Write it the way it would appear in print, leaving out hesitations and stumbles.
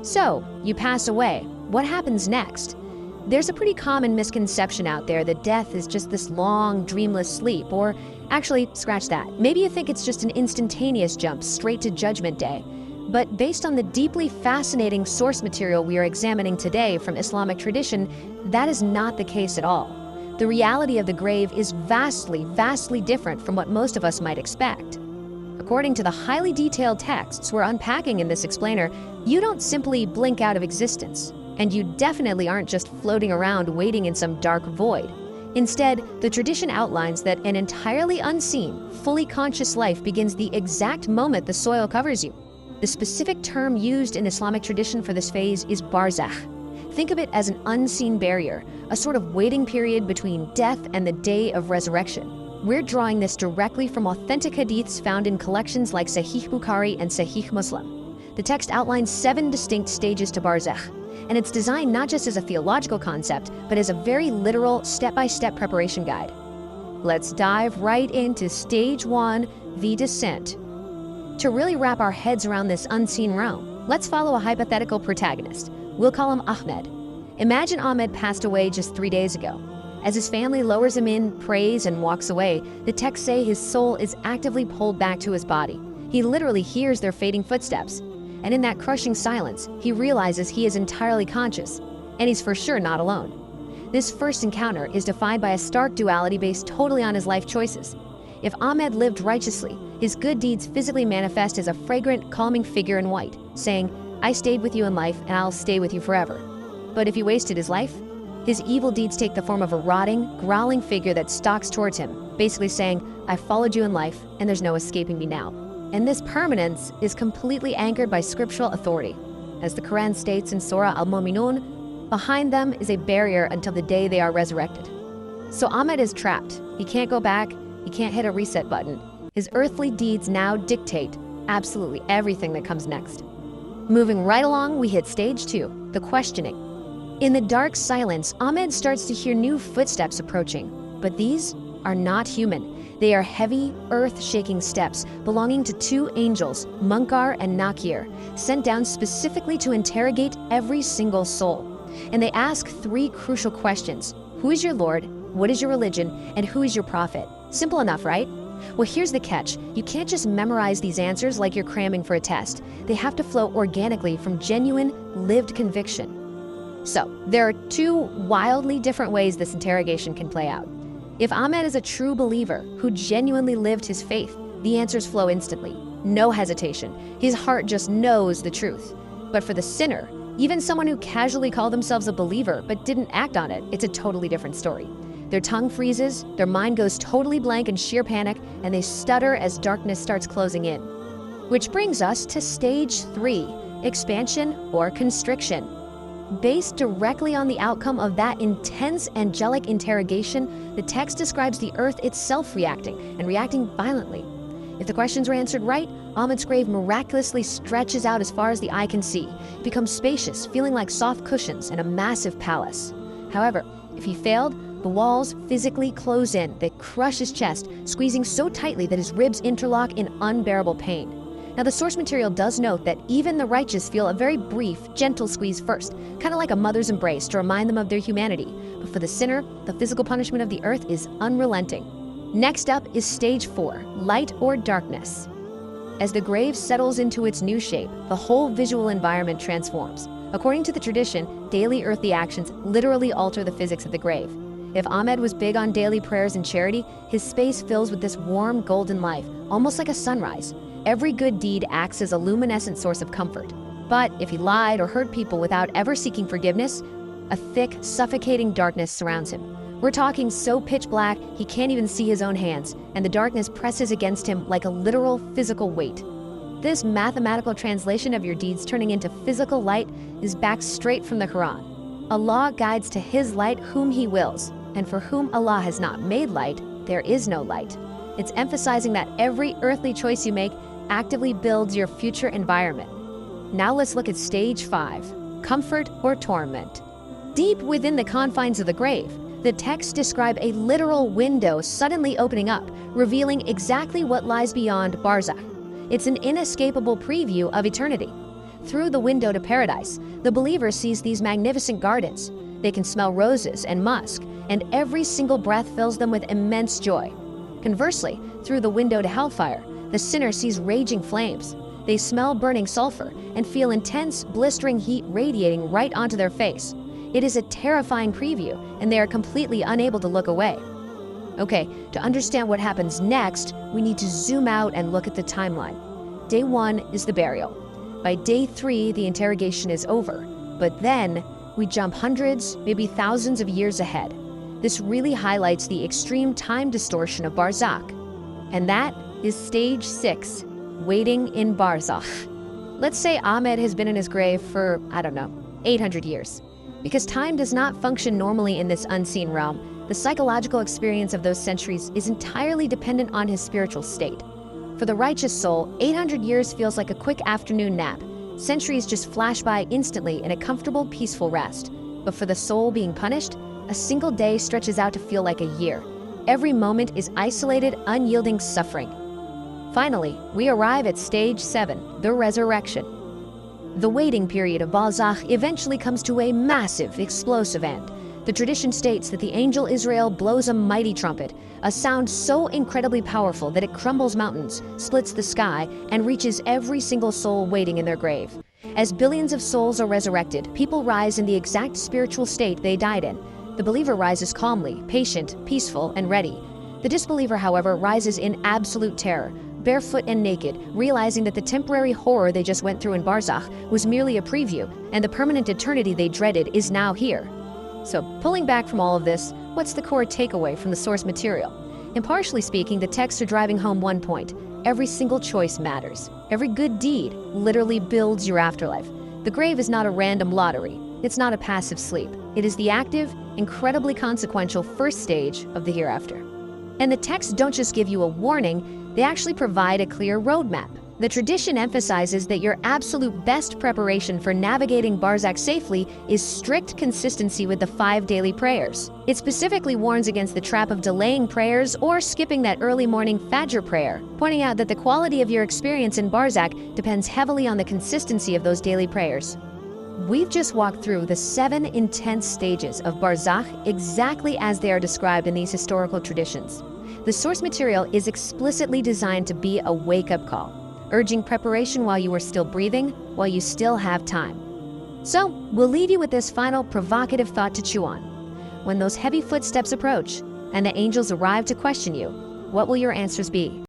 So, you pass away. What happens next? There's a pretty common misconception out there that death is just this long, dreamless sleep, or actually, scratch that. Maybe you think it's just an instantaneous jump straight to Judgment Day. But based on the deeply fascinating source material we are examining today from Islamic tradition, that is not the case at all. The reality of the grave is vastly, vastly different from what most of us might expect. According to the highly detailed texts we're unpacking in this explainer, you don't simply blink out of existence, and you definitely aren't just floating around waiting in some dark void. Instead, the tradition outlines that an entirely unseen, fully conscious life begins the exact moment the soil covers you. The specific term used in Islamic tradition for this phase is Barzakh. Think of it as an unseen barrier, a sort of waiting period between death and the day of resurrection. We're drawing this directly from authentic hadiths found in collections like Sahih Bukhari and Sahih Muslim. The text outlines 7 distinct stages to Barzakh, and it's designed not just as a theological concept, but as a very literal, step-by-step preparation guide. Let's dive right into Stage 1, the descent. To really wrap our heads around this unseen realm, let's follow a hypothetical protagonist. We'll call him Ahmed. Imagine Ahmed passed away just 3 days ago. As his family lowers him in, prays, and walks away, the texts say his soul is actively pulled back to his body. He literally hears their fading footsteps. And in that crushing silence, he realizes he is entirely conscious, and he's for sure not alone. This first encounter is defined by a stark duality based totally on his life choices. If Ahmed lived righteously, his good deeds physically manifest as a fragrant, calming figure in white, saying, "I stayed with you in life, and I'll stay with you forever." But if he wasted his life, his evil deeds take the form of a rotting, growling figure that stalks towards him, basically saying, "I followed you in life, and there's no escaping me now." And this permanence is completely anchored by scriptural authority. As the Quran states in Surah Al-Mu'minun, behind them is a barrier until the day they are resurrected. So Ahmed is trapped. He can't go back. He can't hit a reset button. His earthly deeds now dictate absolutely everything that comes next. Moving right along, we hit Stage 2, the questioning. In the dark silence, Ahmed starts to hear new footsteps approaching, but these are not human. They are heavy, earth-shaking steps belonging to 2 angels, Munkar and Nakir, sent down specifically to interrogate every single soul. And they ask 3 crucial questions. Who is your Lord? What is your religion? And who is your prophet? Simple enough, right? Well, here's the catch. You can't just memorize these answers like you're cramming for a test. They have to flow organically from genuine, lived conviction. So, there are 2 wildly different ways this interrogation can play out. If Ahmed is a true believer who genuinely lived his faith, the answers flow instantly. No hesitation. His heart just knows the truth. But for the sinner, even someone who casually called themselves a believer but didn't act on it, it's a totally different story. Their tongue freezes, their mind goes totally blank in sheer panic, and they stutter as darkness starts closing in. Which brings us to Stage 3, expansion or constriction. Based directly on the outcome of that intense angelic interrogation, the text describes the earth itself reacting, and reacting violently. If the questions were answered right, Ahmed's grave miraculously stretches out as far as the eye can see. It becomes spacious, feeling like soft cushions in a massive palace. However, if he failed, the walls physically close in. They crush his chest, squeezing so tightly that his ribs interlock in unbearable pain. Now, the source material does note that even the righteous feel a very brief, gentle squeeze first, kind of like a mother's embrace to remind them of their humanity. But for the sinner, the physical punishment of the earth is unrelenting. Next up is Stage 4, light or darkness. As the grave settles into its new shape, the whole visual environment transforms. According to the tradition, daily earthly actions literally alter the physics of the grave. If Ahmed was big on daily prayers and charity, his space fills with this warm, golden light, almost like a sunrise. Every good deed acts as a luminescent source of comfort. But if he lied or hurt people without ever seeking forgiveness, a thick, suffocating darkness surrounds him. We're talking so pitch black, he can't even see his own hands, and the darkness presses against him like a literal physical weight. This mathematical translation of your deeds turning into physical light is backed straight from the Quran. Allah guides to His light whom He wills, and for whom Allah has not made light, there is no light. It's emphasizing that every earthly choice you make actively builds your future environment. Now let's look at Stage 5, comfort or torment. Deep within the confines of the grave, the texts describe a literal window suddenly opening up, revealing exactly what lies beyond Barzakh. It's an inescapable preview of eternity. through the window to paradise, the believer sees these magnificent gardens. They can smell roses and musk, and every single breath fills them with immense joy. Conversely, through the window to hellfire, the sinner sees raging flames. They smell burning sulfur and feel intense, blistering heat radiating right onto their face. It is a terrifying preview, and they are completely unable to look away. Okay, to understand what happens next, we need to zoom out and look at the timeline. Day 1 is the burial. By day 3, the interrogation is over. But then, we jump hundreds, maybe thousands of years ahead. This really highlights the extreme time distortion of Barzakh. And that is stage 6, waiting in Barzakh. Let's say Ahmed has been in his grave for, 800 years. Because time does not function normally in this unseen realm, the psychological experience of those centuries is entirely dependent on his spiritual state. For the righteous soul, 800 years feels like a quick afternoon nap. Centuries just flash by instantly in a comfortable, peaceful rest. But for the soul being punished, a single day stretches out to feel like a year. Every moment is isolated, unyielding suffering. Finally, we arrive at stage 7, the resurrection. The waiting period of Barzakh eventually comes to a massive, explosive end. The tradition states that the angel Israel blows a mighty trumpet, a sound so incredibly powerful that it crumbles mountains, splits the sky, and reaches every single soul waiting in their grave. As billions of souls are resurrected, people rise in the exact spiritual state they died in. The believer rises calmly, patient, peaceful, and ready. The disbeliever, however, rises in absolute terror, barefoot and naked, realizing that the temporary horror they just went through in Barzakh was merely a preview, and the permanent eternity they dreaded is now here. So, pulling back from all of this, what's the core takeaway from the source material? Impartially speaking, the texts are driving home one point. Every single choice matters. Every good deed literally builds your afterlife. The grave is not a random lottery. It's not a passive sleep. It is the active, incredibly consequential first stage of the hereafter. And the texts don't just give you a warning, they actually provide a clear roadmap. The tradition emphasizes that your absolute best preparation for navigating Barzakh safely is strict consistency with the 5 daily prayers. It specifically warns against the trap of delaying prayers or skipping that early morning Fajr prayer, pointing out that the quality of your experience in Barzakh depends heavily on the consistency of those daily prayers. We've just walked through the 7 intense stages of Barzakh exactly as they are described in these historical traditions. The source material is explicitly designed to be a wake-up call, urging preparation while you are still breathing, while you still have time. So, we'll leave you with this final provocative thought to chew on. When those heavy footsteps approach and the angels arrive to question you, what will your answers be?